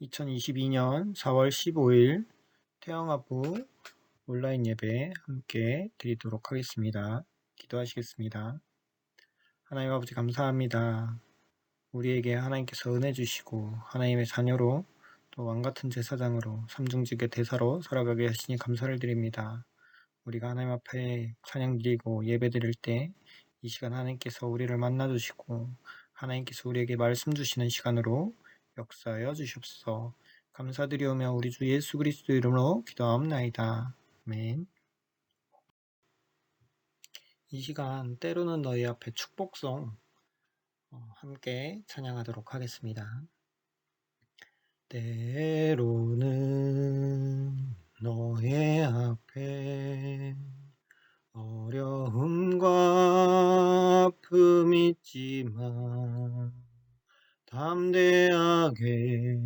2022년 4월 15일 태영아부 온라인 예배 함께 드리도록 하겠습니다. 기도하시겠습니다. 하나님 아버지 감사합니다. 우리에게 하나님께서 은혜 주시고 하나님의 자녀로 또 왕같은 제사장으로 삼중직의 대사로 살아가게 하시니 감사를 드립니다. 우리가 하나님 앞에 찬양 드리고 예배 드릴 때 이 시간 하나님께서 우리를 만나 주시고 하나님께서 우리에게 말씀 주시는 시간으로 역사하여 주시옵소서. 감사드리오며 우리 주 예수 그리스도 이름으로 기도하옵나이다. 아멘. 이 시간 때로는 너희 앞에 축복송 함께 찬양하도록 하겠습니다. 때로는 너의 앞에 어려움과 아픔 있지만 담대하게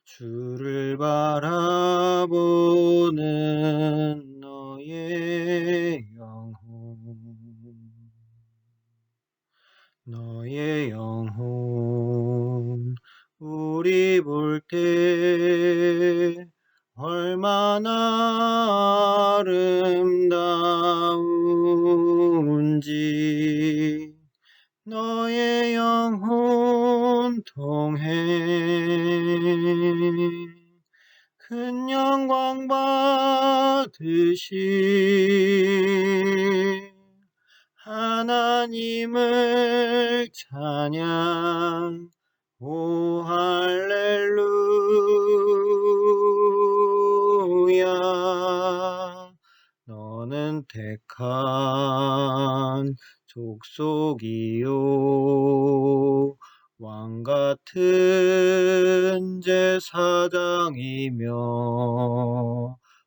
주를 바라보는 너의 영혼 우리 볼 때 얼마나 아름다운지 너의 영혼 통해 큰 영광 받으시 하나님을 찬양 오 할렐루야 너는 택한 족속이요 왕같은 제사장이며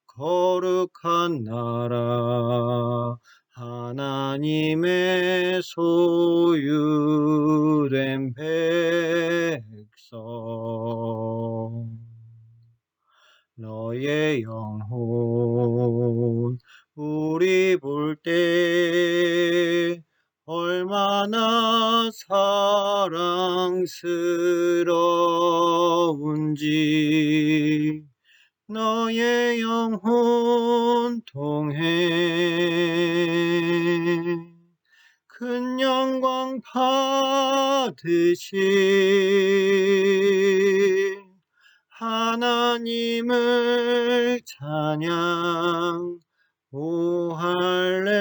거룩한 나라 하나님의 소유된 백성 너의 영혼 우리 볼 때 얼마나 사랑스러운지 너의 영혼 통해 큰 영광 받으시 하나님을 찬양 오 할렐루야.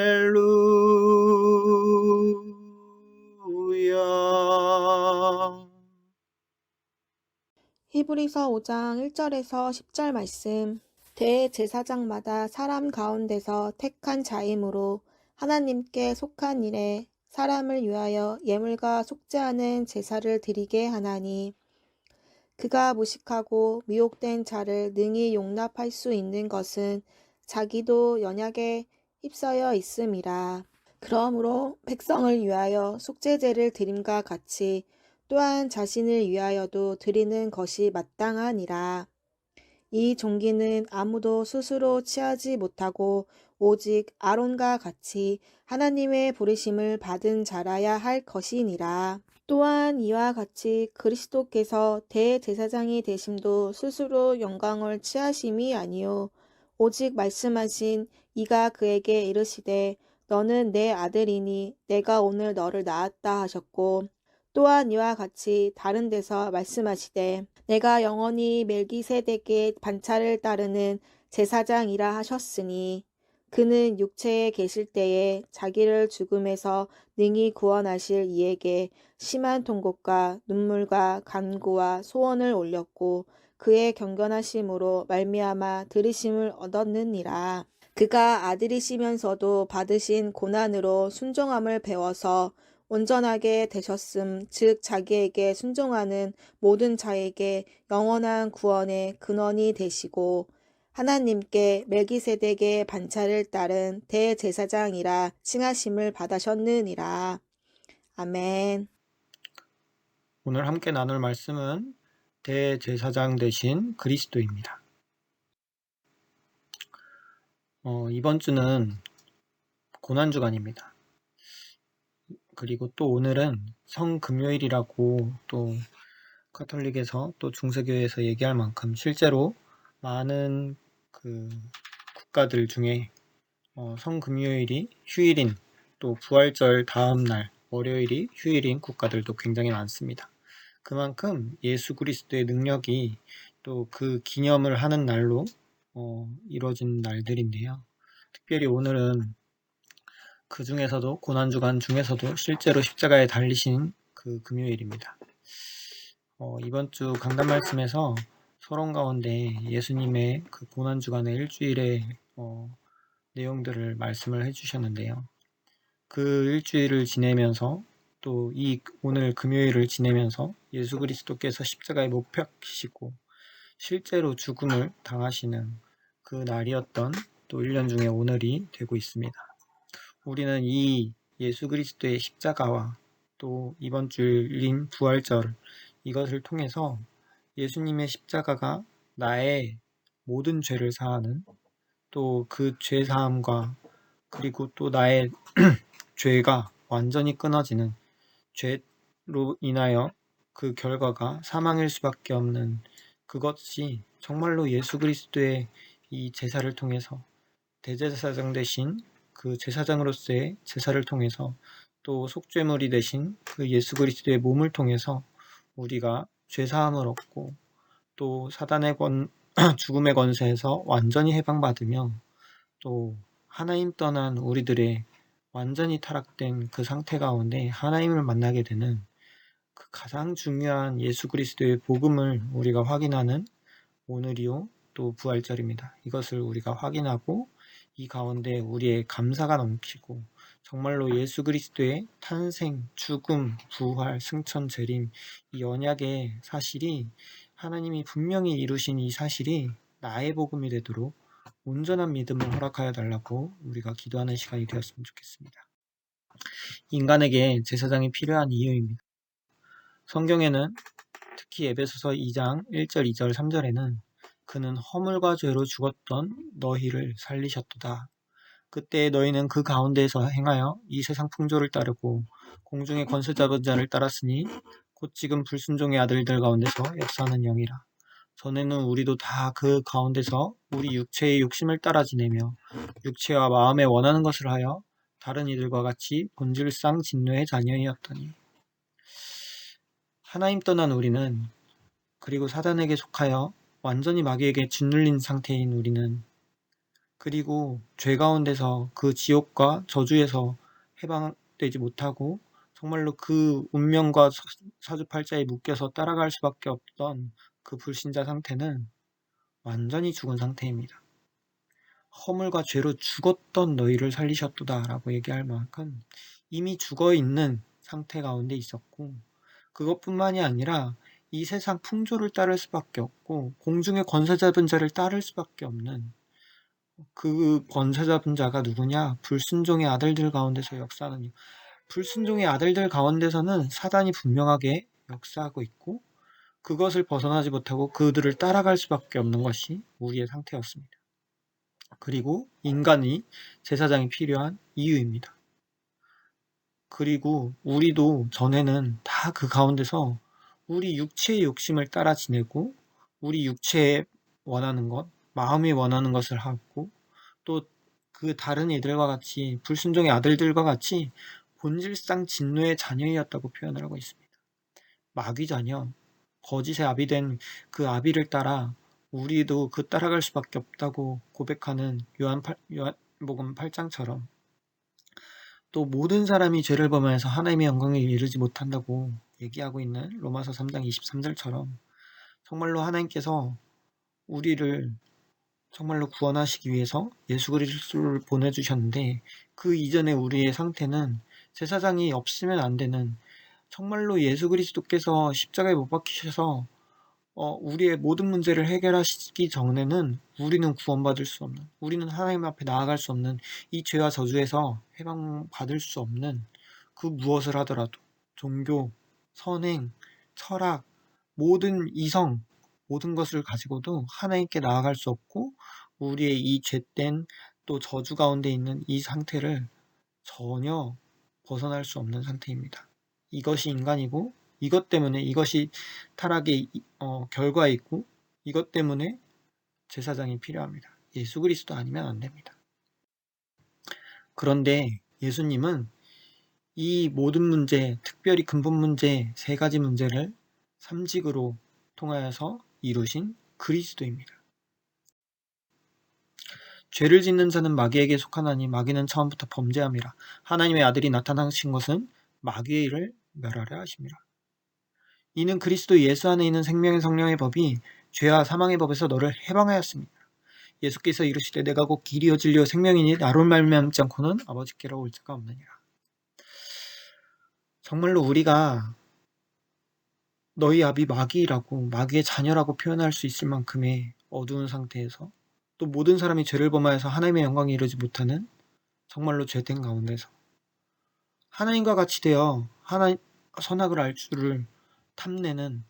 히브리서 5장 1절에서 10절 말씀. 대제사장마다 사람 가운데서 택한 자이므로 하나님께 속한 일에 사람을 위하여 예물과 속죄하는 제사를 드리게 하나니 그가 무식하고 미혹된 자를 능히 용납할 수 있는 것은 자기도 연약에 휩싸여 있음이라. 그러므로 백성을 위하여 속죄제를 드림과 같이 또한 자신을 위하여도 드리는 것이 마땅하니라. 이 종기는 아무도 스스로 취하지 못하고 오직 아론과 같이 하나님의 부르심을 받은 자라야 할 것이니라. 또한 이와 같이 그리스도께서 대제사장이 되심도 스스로 영광을 취하심이 아니요 오직 말씀하신 이가 그에게 이르시되 너는 내 아들이니 내가 오늘 너를 낳았다 하셨고 또한 이와 같이 다른 데서 말씀하시되 내가 영원히 멜기세덱의 반차를 따르는 제사장이라 하셨으니 그는 육체에 계실 때에 자기를 죽음에서 능히 구원하실 이에게 심한 통곡과 눈물과 간구와 소원을 올렸고 그의 경건하심으로 말미암아 들으심을 얻었느니라. 그가 아들이시면서도 받으신 고난으로 순종함을 배워서 온전하게 되셨음 즉 자기에게 순종하는 모든 자에게 영원한 구원의 근원이 되시고 하나님께 멜기세덱의 반차를 따른 대제사장이라 칭하심을 받으셨느니라. 아멘. 오늘 함께 나눌 말씀은 대제사장 되신 그리스도입니다. 이번 주는 고난주간입니다. 그리고 또 오늘은 성금요일이라고 또 가톨릭에서 또 중세교회에서 얘기할 만큼 실제로 많은 그 국가들 중에 성금요일이 휴일인, 또 부활절 다음 날 월요일이 휴일인 국가들도 굉장히 많습니다. 그만큼 예수 그리스도의 능력이 또 그 기념을 하는 날로 이루어진 날들인데요. 특별히 오늘은 그 중에서도 고난주간 중에서도 실제로 십자가에 달리신 그 금요일입니다. 이번 주 강단 말씀에서 서론 가운데 예수님의 그 고난주간의 일주일의 내용들을 말씀을 해주셨는데요. 그 일주일을 지내면서 또 이 오늘 금요일을 지내면서 예수 그리스도께서 십자가에 못 박히시고 실제로 죽음을 당하시는 그 날이었던 또 1년 중에 오늘이 되고 있습니다. 우리는 이 예수 그리스도의 십자가와 또 이번 주일인 부활절 이것을 통해서 예수님의 십자가가 나의 모든 죄를 사하는 또 그 죄 사함과 그리고 또 나의 죄가 완전히 끊어지는 죄로 인하여 그 결과가 사망일 수밖에 없는 그것이 정말로 예수 그리스도의 이 제사를 통해서 대제사장 되신 그 제사장으로서의 제사를 통해서 또 속죄물이 되신 그 예수 그리스도의 몸을 통해서 우리가 죄사함을 얻고 또 사단의 죽음의 권세에서 완전히 해방받으며 또 하나님 떠난 우리들의 완전히 타락된 그 상태 가운데 하나님을 만나게 되는 그 가장 중요한 예수 그리스도의 복음을 우리가 확인하는 오늘이요 또 부활절입니다. 이것을 우리가 확인하고 이 가운데 우리의 감사가 넘치고 정말로 예수 그리스도의 탄생, 죽음, 부활, 승천, 재림 이 언약의 사실이 하나님이 분명히 이루신 이 사실이 나의 복음이 되도록 온전한 믿음을 허락하여 달라고 우리가 기도하는 시간이 되었으면 좋겠습니다. 인간에게 제사장이 필요한 이유입니다. 성경에는 특히 에베소서 2장 1절, 2절, 3절에는 그는 허물과 죄로 죽었던 너희를 살리셨도다. 그때 너희는 그 가운데에서 행하여 이 세상 풍조를 따르고 공중의 권세 잡은 자를 따랐으니 곧 지금 불순종의 아들들 가운데서 역사하는 영이라. 전에는 우리도 다 그 가운데서 우리 육체의 욕심을 따라 지내며 육체와 마음에 원하는 것을 하여 다른 이들과 같이 본질상 진노의 자녀이었더니 하나님 떠난 우리는 그리고 사단에게 속하여 완전히 마귀에게 짓눌린 상태인 우리는 그리고 죄 가운데서 그 지옥과 저주에서 해방되지 못하고 정말로 그 운명과 사주팔자에 묶여서 따라갈 수밖에 없던 그 불신자 상태는 완전히 죽은 상태입니다. 허물과 죄로 죽었던 너희를 살리셨도다 라고 얘기할 만큼 이미 죽어있는 상태 가운데 있었고 그것뿐만이 아니라 이 세상 풍조를 따를 수밖에 없고 공중의 권세 잡은 자를 따를 수밖에 없는 그 권세 잡은 자가 누구냐? 불순종의 아들들 가운데서 역사하는 불순종의 아들들 가운데서는 사단이 분명하게 역사하고 있고 그것을 벗어나지 못하고 그들을 따라갈 수밖에 없는 것이 우리의 상태였습니다. 그리고 인간이 제사장이 필요한 이유입니다. 그리고 우리도 전에는 다 그 가운데서 우리 육체의 욕심을 따라 지내고 우리 육체에 원하는 것, 마음이 원하는 것을 하고 또 그 다른 이들과 같이 불순종의 아들들과 같이 본질상 진노의 자녀이었다고 표현을 하고 있습니다. 마귀 자녀, 거짓의 아비 된 그 아비를 따라 우리도 그 따라갈 수밖에 없다고 고백하는 요한복음 8장처럼 또 모든 사람이 죄를 범하여서 하나님의 영광에 이르지 못한다고 얘기하고 있는 로마서 3장 23절처럼 정말로 하나님께서 우리를 정말로 구원하시기 위해서 예수 그리스도를 보내주셨는데 그 이전에 우리의 상태는 제사장이 없으면 안 되는 정말로 예수 그리스도께서 십자가에 못 박히셔서 우리의 모든 문제를 해결하시기 전에는 우리는 구원받을 수 없는, 우리는 하나님 앞에 나아갈 수 없는 이 죄와 저주에서 해방받을 수 없는 그 무엇을 하더라도 종교, 선행, 철학, 모든 이성, 모든 것을 가지고도 하나님께 나아갈 수 없고 우리의 이 죄된 또 저주 가운데 있는 이 상태를 전혀 벗어날 수 없는 상태입니다. 이것이 인간이고 이것 때문에 이것이 타락의 결과이고 이것 때문에 제사장이 필요합니다. 예수 그리스도 아니면 안 됩니다. 그런데 예수님은 이 모든 문제, 특별히 근본 문제 3가지 문제를 삼직으로 통하여서 이루신 그리스도입니다. 죄를 짓는 자는 마귀에게 속하나니 마귀는 처음부터 범죄함이라. 하나님의 아들이 나타나신 것은 마귀의 일을 멸하려 하심이라. 이는 그리스도 예수 안에 있는 생명의 성령의 법이 죄와 사망의 법에서 너를 해방하였습니다. 예수께서 이르시되 내가 곧 길이요 진리요 생명이니 나로 말미암지 않고는 아버지께로 올 자가 없느니라. 정말로 우리가 너희 아비 마귀라고 마귀의 자녀라고 표현할 수 있을 만큼의 어두운 상태에서 또 모든 사람이 죄를 범하여서 하나님의 영광에 이르지 못하는 정말로 죄된 가운데서 하나님과 같이 되어 선악을 알 줄을 탐내는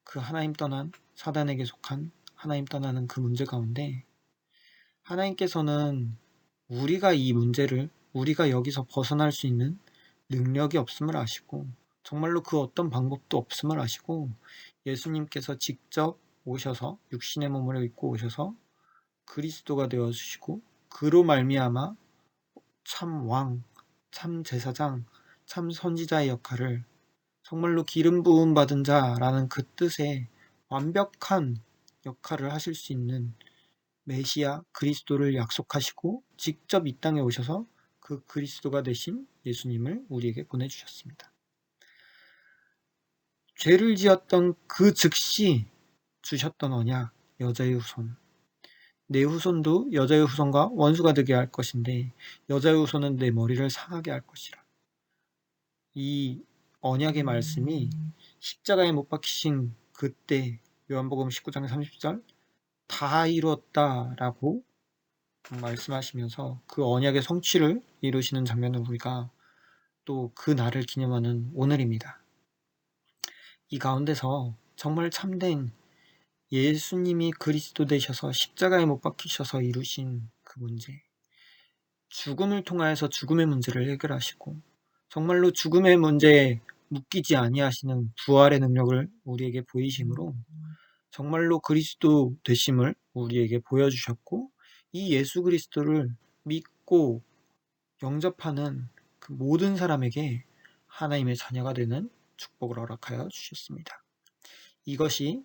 그 하나님 떠난 사단에게 속한 하나님 떠나는 그 문제 가운데 하나님께서는 우리가 이 문제를 우리가 여기서 벗어날 수 있는 능력이 없음을 아시고 정말로 그 어떤 방법도 없음을 아시고 예수님께서 직접 오셔서 육신의 몸을 입고 오셔서 그리스도가 되어주시고 그로 말미암아 참 왕, 참 제사장, 참 선지자의 역할을 정말로 기름 부음 받은 자라는 그 뜻의 완벽한 역할을 하실 수 있는 메시아 그리스도를 약속하시고 직접 이 땅에 오셔서 그 그리스도가 되신 예수님을 우리에게 보내주셨습니다. 죄를 지었던 그 즉시 주셨던 언약, 여자의 후손. 내 후손도 여자의 후손과 원수가 되게 할 것인데 여자의 후손은 내 머리를 상하게 할 것이라. 이 언약의 말씀이 십자가에 못 박히신 그때 요한복음 19장 30절 다 이루었다라고 말씀하시면서 그 언약의 성취를 이루시는 장면을 우리가 또 그 날을 기념하는 오늘입니다. 이 가운데서 정말 참된 예수님이 그리스도 되셔서 십자가에 못 박히셔서 이루신 그 문제, 죽음을 통하여서 죽음의 문제를 해결하시고 정말로 죽음의 문제에 묶이지 아니하시는 부활의 능력을 우리에게 보이심으로 정말로 그리스도 되심을 우리에게 보여주셨고 이 예수 그리스도를 믿고 영접하는 그 모든 사람에게 하나님의 자녀가 되는 축복을 허락하여 주셨습니다. 이것이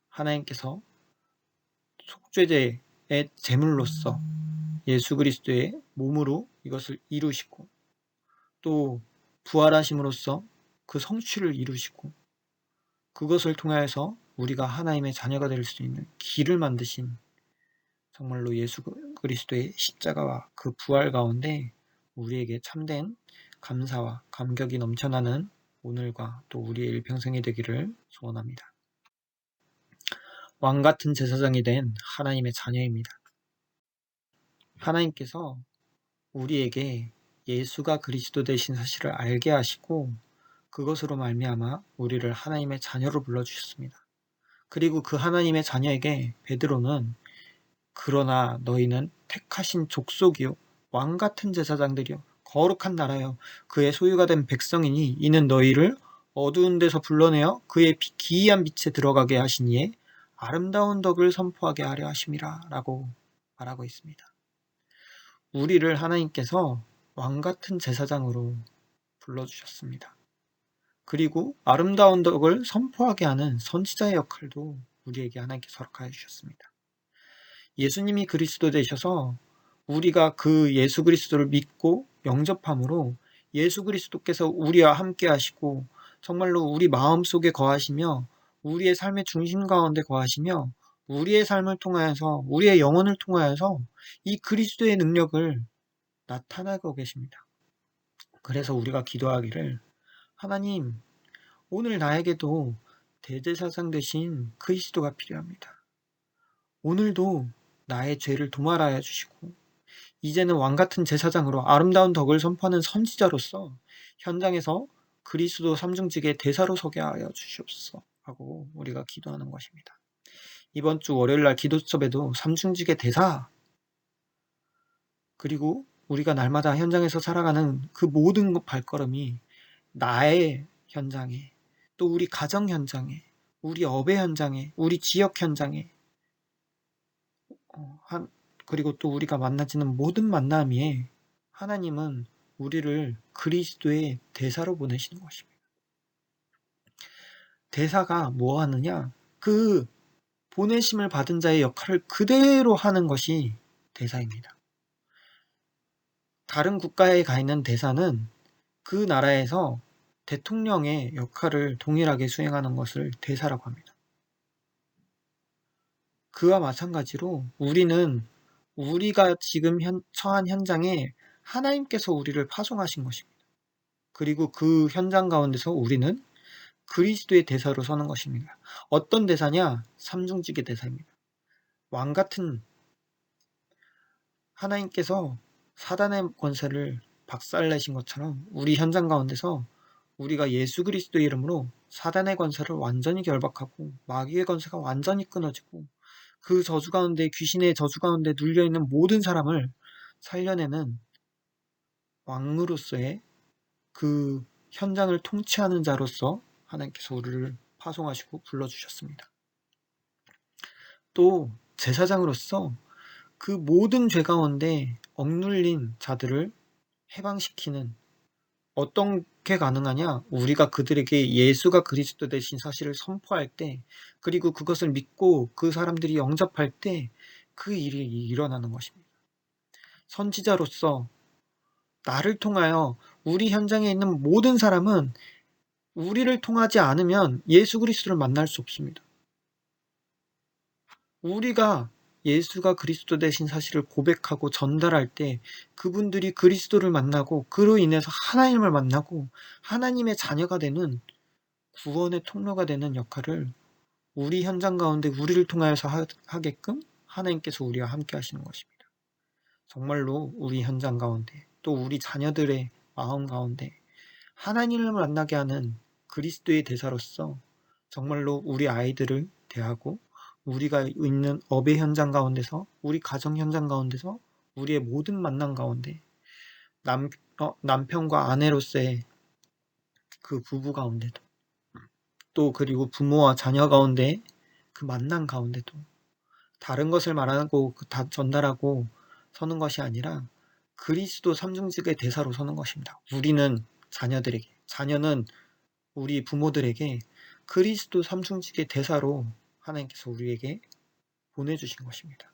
하나님께서 속죄제의 제물로서 예수 그리스도의 몸으로 이것을 이루시고 또 부활하심으로써 그 성취를 이루시고 그것을 통하여서 우리가 하나님의 자녀가 될 수 있는 길을 만드신 정말로 예수 그리스도의 십자가와 그 부활 가운데 우리에게 참된 감사와 감격이 넘쳐나는 오늘과 또 우리의 일평생이 되기를 소원합니다. 왕같은 제사장이 된 하나님의 자녀입니다. 하나님께서 우리에게 예수가 그리스도 되신 사실을 알게 하시고 그것으로 말미암아 우리를 하나님의 자녀로 불러주셨습니다. 그리고 그 하나님의 자녀에게 베드로는 그러나 너희는 택하신 족속이요 왕같은 제사장들이요 거룩한 나라요 그의 소유가 된 백성이니 이는 너희를 어두운 데서 불러내어 그의 기이한 빛에 들어가게 하시니에 아름다운 덕을 선포하게 하려 하심이라 라고 말하고 있습니다. 우리를 하나님께서 왕같은 제사장으로 불러주셨습니다. 그리고 아름다운 덕을 선포하게 하는 선지자의 역할도 우리에게 하나님께서 허락하여 주셨습니다. 예수님이 그리스도 되셔서 우리가 그 예수 그리스도를 믿고 영접함으로 예수 그리스도께서 우리와 함께 하시고 정말로 우리 마음속에 거하시며 우리의 삶의 중심 가운데 거하시며 우리의 삶을 통하여서 우리의 영혼을 통하여서 이 그리스도의 능력을 나타내고 계십니다. 그래서 우리가 기도하기를 하나님 오늘 나에게도 대제사장 되신 그리스도가 필요합니다. 오늘도 나의 죄를 도말하여 주시고 이제는 왕같은 제사장으로 아름다운 덕을 선포하는 선지자로서 현장에서 그리스도 삼중직의 대사로 서게 하여 주시옵소서 하고 우리가 기도하는 것입니다. 이번 주 월요일날 기도 수업에도 삼중직의 대사 그리고 우리가 날마다 현장에서 살아가는 그 모든 발걸음이 나의 현장에, 또 우리 가정 현장에, 우리 업의 현장에, 우리 지역 현장에, 그리고 또 우리가 만나지는 모든 만남에 하나님은 우리를 그리스도의 대사로 보내시는 것입니다. 대사가 뭐 하느냐? 그 보내심을 받은 자의 역할을 그대로 하는 것이 대사입니다. 다른 국가에 가 있는 대사는 그 나라에서 대통령의 역할을 동일하게 수행하는 것을 대사라고 합니다. 그와 마찬가지로 우리는 우리가 지금 처한 현장에 하나님께서 우리를 파송하신 것입니다. 그리고 그 현장 가운데서 우리는 그리스도의 대사로 서는 것입니다. 어떤 대사냐? 삼중직의 대사입니다. 왕 같은 하나님께서 사단의 권세를 박살내신 것처럼 우리 현장 가운데서 우리가 예수 그리스도의 이름으로 사단의 권세를 완전히 결박하고 마귀의 권세가 완전히 끊어지고 그 저주 가운데, 귀신의 저주 가운데 눌려있는 모든 사람을 살려내는 왕으로서의 그 현장을 통치하는 자로서 하나님께서 우리를 파송하시고 불러주셨습니다. 또 제사장으로서 그 모든 죄 가운데 억눌린 자들을 해방시키는, 어떻게 가능하냐? 우리가 그들에게 예수가 그리스도 되신 사실을 선포할 때, 그리고 그것을 믿고 그 사람들이 영접할 때 그 일이 일어나는 것입니다. 선지자로서 나를 통하여 우리 현장에 있는 모든 사람은 우리를 통하지 않으면 예수 그리스도를 만날 수 없습니다. 우리가 예수가 그리스도 되신 사실을 고백하고 전달할 때 그분들이 그리스도를 만나고 그로 인해서 하나님을 만나고 하나님의 자녀가 되는, 구원의 통로가 되는 역할을 우리 현장 가운데 우리를 통하여서 하게끔 하나님께서 우리와 함께 하시는 것입니다. 정말로 우리 현장 가운데, 또 우리 자녀들의 마음 가운데 하나님을 만나게 하는 그리스도의 대사로서 정말로 우리 아이들을 대하고 우리가 있는 업의 현장 가운데서, 우리 가정 현장 가운데서, 우리의 모든 만남 가운데 남편과 아내로서의 그 부부 가운데도, 또 그리고 부모와 자녀 가운데 그 만남 가운데도 다른 것을 말하고 다 전달하고 서는 것이 아니라 그리스도 삼중직의 대사로 서는 것입니다. 우리는 자녀들에게, 자녀는 우리 부모들에게 그리스도 삼중직의 대사로 하나님께서 우리에게 보내주신 것입니다.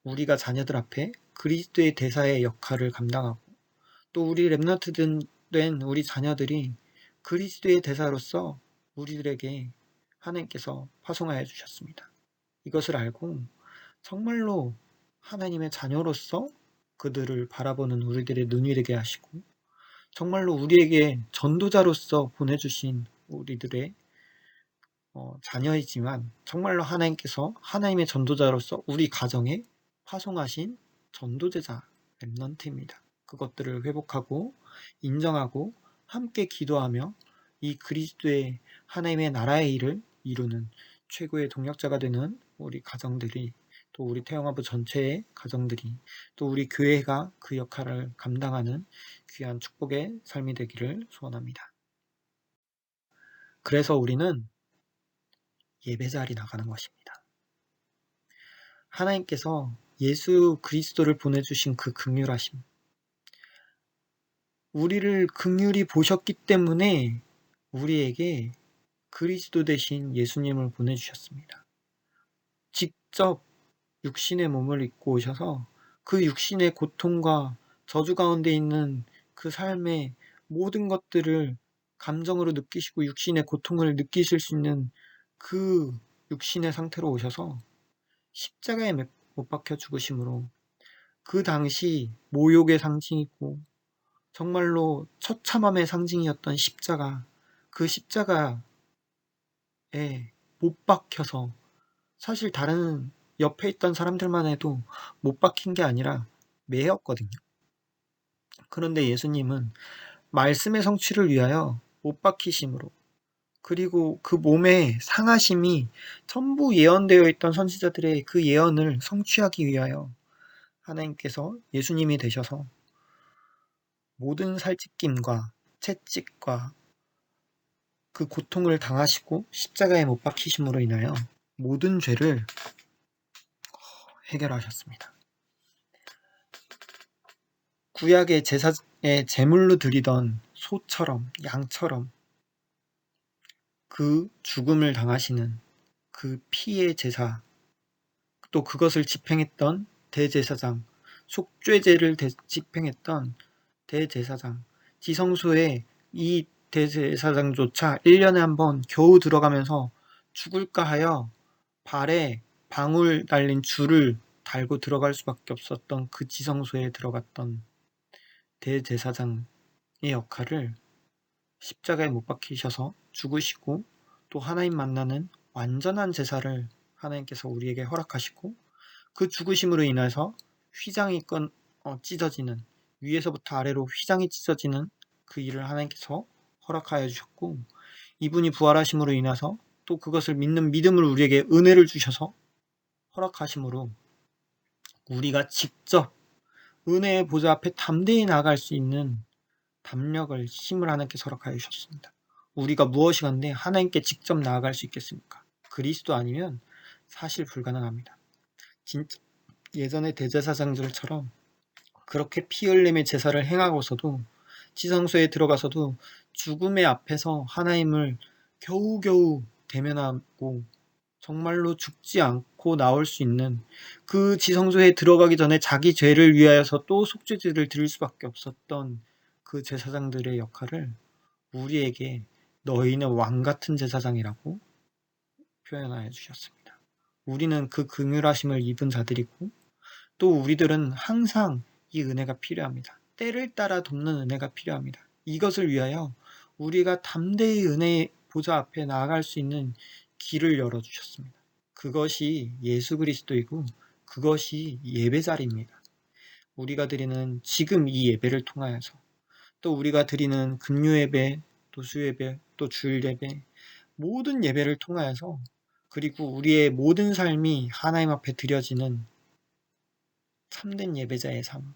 우리가 자녀들 앞에 그리스도의 대사의 역할을 감당하고, 또 우리 렘넌트 된 우리 자녀들이 그리스도의 대사로서 우리들에게 하나님께서 파송하여 주셨습니다. 이것을 알고 정말로 하나님의 자녀로서 그들을 바라보는 우리들의 눈이 되게 하시고, 정말로 우리에게 전도자로서 보내주신 우리들의 자녀이지만 정말로 하나님께서 하나님의 전도자로서 우리 가정에 파송하신 전도제자 렘넌트입니다. 그것들을 회복하고 인정하고 함께 기도하며 이 그리스도의 하나님의 나라의 일을 이루는 최고의 동력자가 되는 우리 가정들이, 또 우리 태영아부 전체의 가정들이, 또 우리 교회가 그 역할을 감당하는 귀한 축복의 삶이 되기를 소원합니다. 그래서 우리는 예배 자리 나가는 것입니다. 하나님께서 예수 그리스도를 보내주신 그 긍휼하심, 우리를 긍휼히 보셨기 때문에 우리에게 그리스도 대신 예수님을 보내주셨습니다. 직접 육신의 몸을 입고 오셔서 그 육신의 고통과 저주 가운데 있는 그 삶의 모든 것들을 감정으로 느끼시고 육신의 고통을 느끼실 수 있는 그 육신의 상태로 오셔서 십자가에 못 박혀 죽으심으로 그 당시 모욕의 상징이고 정말로 처참함의 상징이었던 십자가, 그 십자가에 못 박혀서, 사실 다른 옆에 있던 사람들만 해도 못 박힌 게 아니라 매였거든요. 그런데 예수님은 말씀의 성취를 위하여 못 박히심으로, 그리고 그 몸의 상하심이 전부 예언되어 있던 선지자들의 그 예언을 성취하기 위하여 하나님께서 예수님이 되셔서 모든 살찌김과 채찍과 그 고통을 당하시고 십자가에 못 박히심으로 인하여 모든 죄를 해결하셨습니다. 구약의 제사에 제물로 드리던 소처럼 양처럼 그 죽음을 당하시는 그 피의 제사, 또 그것을 집행했던 대제사장, 속죄제를 집행했던 대제사장, 지성소에 이 대제사장조차 1년에 한 번 겨우 들어가면서 죽을까 하여 발에 방울 달린 줄을 달고 들어갈 수밖에 없었던 그 지성소에 들어갔던 대제사장의 역할을 십자가에 못 박히셔서 죽으시고 또 하나님 만나는 완전한 제사를 하나님께서 우리에게 허락하시고 그 죽으심으로 인해서 휘장이 찢어지는, 위에서부터 아래로 휘장이 찢어지는 그 일을 하나님께서 허락하여 주셨고, 이분이 부활하심으로 인해서 또 그것을 믿는 믿음을 우리에게 은혜를 주셔서 허락하심으로 우리가 직접 은혜의 보좌 앞에 담대히 나아갈 수 있는 담력을, 힘을 하나님께서 허락하여 주셨습니다. 우리가 무엇이건데 하나님께 직접 나아갈 수 있겠습니까? 그리스도 아니면 사실 불가능합니다. 진짜 예전의 대제사장들처럼 그렇게 피 흘림의 제사를 행하고서도 지성소에 들어가서도 죽음의 앞에서 하나님을 겨우겨우 대면하고 정말로 죽지 않고 나올 수 있는, 그 지성소에 들어가기 전에 자기 죄를 위하여서 또 속죄제를 드릴 수밖에 없었던 그 제사장들의 역할을 우리에게 너희는 왕같은 제사장이라고 표현하여 주셨습니다. 우리는 그 긍휼하심을 입은 자들이고 또 우리들은 항상 이 은혜가 필요합니다. 때를 따라 돕는 은혜가 필요합니다. 이것을 위하여 우리가 담대히 은혜의 보좌 앞에 나아갈 수 있는 길을 열어주셨습니다. 그것이 예수 그리스도이고 그것이 예배자리입니다. 우리가 드리는 지금 이 예배를 통하여서 또 우리가 드리는 금요 예배, 또 수예배, 또 주일 예배, 모든 예배를 통하여서, 그리고 우리의 모든 삶이 하나님 앞에 드려지는 참된 예배자의 삶,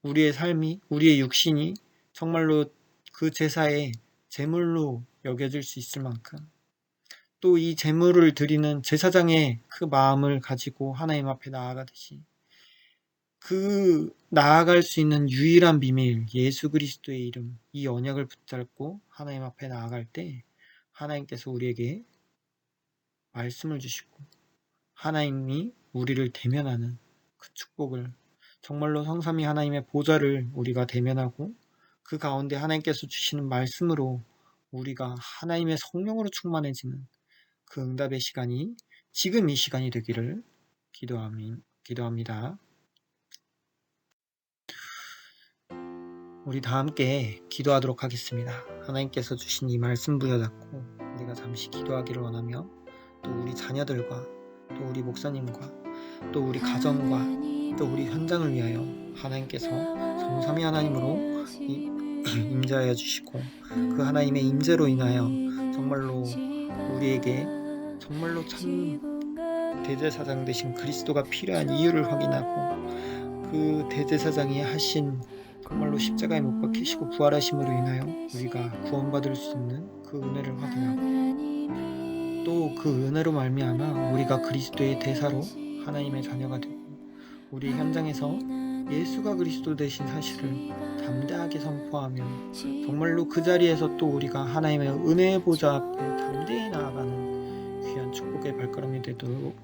우리의 삶이, 우리의 육신이 정말로 그 제사의 제물로 여겨질 수 있을 만큼 또 이 제물을 드리는 제사장의 그 마음을 가지고 하나님 앞에 나아가듯이 그 나아갈 수 있는 유일한 비밀, 예수 그리스도의 이름, 이 언약을 붙잡고 하나님 앞에 나아갈 때 하나님께서 우리에게 말씀을 주시고 하나님이 우리를 대면하는 그 축복을, 정말로 성삼위 하나님의 보좌를 우리가 대면하고 그 가운데 하나님께서 주시는 말씀으로 우리가 하나님의 성령으로 충만해지는 그 응답의 시간이 지금 이 시간이 되기를 기도합니다. 우리 다 함께 기도하도록 하겠습니다. 하나님께서 주신 이 말씀 부여잡고 우리가 잠시 기도하기를 원하며, 또 우리 자녀들과 또 우리 목사님과 또 우리 가정과 또 우리 현장을 위하여 하나님께서 성삼위 하나님으로 임재하여 주시고 그 하나님의 임재로 인하여 정말로 우리에게 정말로 참 대제사장 되신 그리스도가 필요한 이유를 확인하고 그 대제사장이 하신 정말로 십자가에 못 박히시고 부활하심으로 인하여 우리가 구원받을 수 있는 그 은혜를 확인하고, 또 그 은혜로 말미암아 우리가 그리스도의 대사로 하나님의 자녀가 되고 우리 현장에서 예수가 그리스도 되신 사실을 담대하게 선포하며 정말로 그 자리에서 또 우리가 하나님의 은혜의 보좌 앞에 담대히 나아가는 귀한 축복의 발걸음이 되도록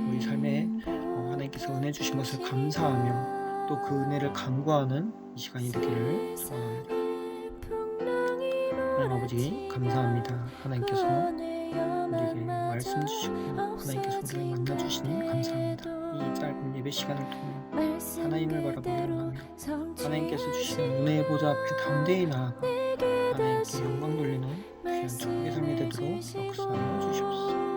우리 삶에 하나님께서 은혜 주신 것을 감사하며 또 그 은혜를 간구하는 이 시간이 되기를 소원합니다. 하나님 아버지 감사합니다. 하나님께서 우리에게 말씀 주시고 하나님께서 우리를 만나주시니 감사합니다. 이 짧은 예배 시간을 통해 하나님을 바라보기를 원하며 하나님께서 주시는 은혜의 보좌 앞에 담대히 나아가 하나님께 영광 돌리는 귀한 축복의 삶이 되도록 역사하여 주시옵소서.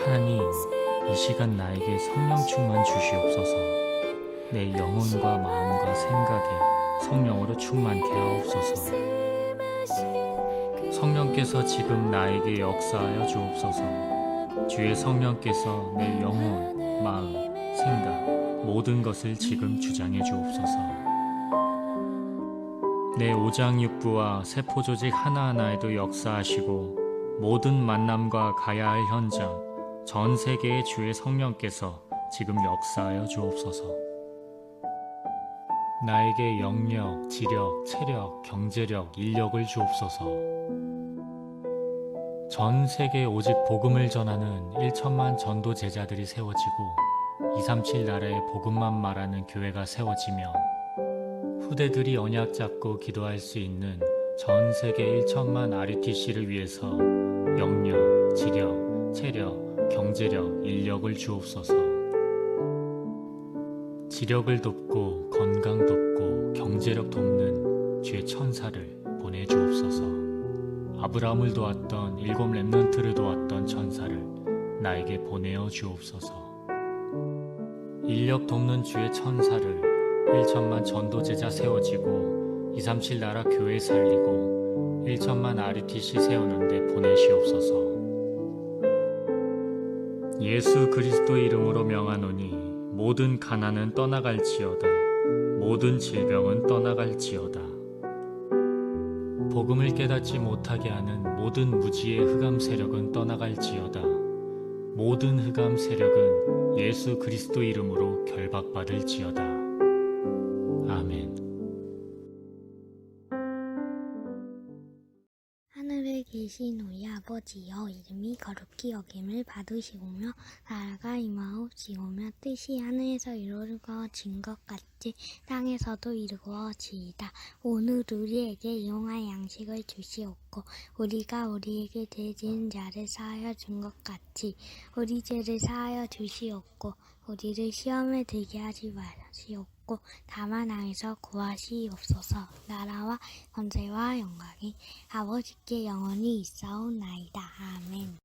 하나님, 이 시간 나에게 성령 충만 주시옵소서. 내 영혼과 마음과 생각에 성령으로 충만케 하옵소서. 성령께서 지금 나에게 역사하여 주옵소서. 주의 성령께서 내 영혼, 마음, 생각, 모든 것을 지금 주장해 주옵소서. 내 오장육부와 세포 조직 하나하나에도 역사하시고 모든 만남과 가야 할 현장, 전 세계의 주의 성령께서 지금 역사하여 주옵소서. 나에게 영력, 지력, 체력, 경제력, 인력을 주옵소서. 전 세계에 오직 복음을 전하는 1천만 전도 제자들이 세워지고 237 나라의 복음만 말하는 교회가 세워지며 후대들이 언약 잡고 기도할 수 있는 전 세계 1천만 RUTC를 위해서 영력, 지력, 체력, 경제력, 인력을 주옵소서. 지력을 돕고 건강 돕고 경제력 돕는 주의 천사를 보내주옵소서. 아브라함을 도왔던 7 렘넌트를 도왔던 천사를 나에게 보내어 주옵소서. 인력 돕는 주의 천사를 1천만 전도제자 세워지고 237 나라 교회 살리고 1천만 RUTC 세우는데 보내시옵소서. 예수 그리스도 이름으로 명하노니 모든 가난은 떠나갈지어다. 모든 질병은 떠나갈지어다. 복음을 깨닫지 못하게 하는 모든 무지의 흑암 세력은 떠나갈지어다. 모든 흑암 세력은 예수 그리스도 이름으로 결박받을지어다. 아멘. 하늘에 계신 우리 아버지여, 이름이 거룩히 여김을 받으시오며 나라가 임하옵시오며 뜻이 하늘에서 이루어진 것 같이 땅에서도 이루어지이다. 오늘 우리에게 일용할 양식을 주시옵고 우리가 우리에게 죄 지은 자를 사하여 준 것 같이 우리 죄를 사하여 주시옵고 우리를 시험에 들게 하지 마시옵고 다만 악에서 구하시옵소서. 나라와 권세와 영광이 아버지께 영원히 있사옵나이다. 아멘.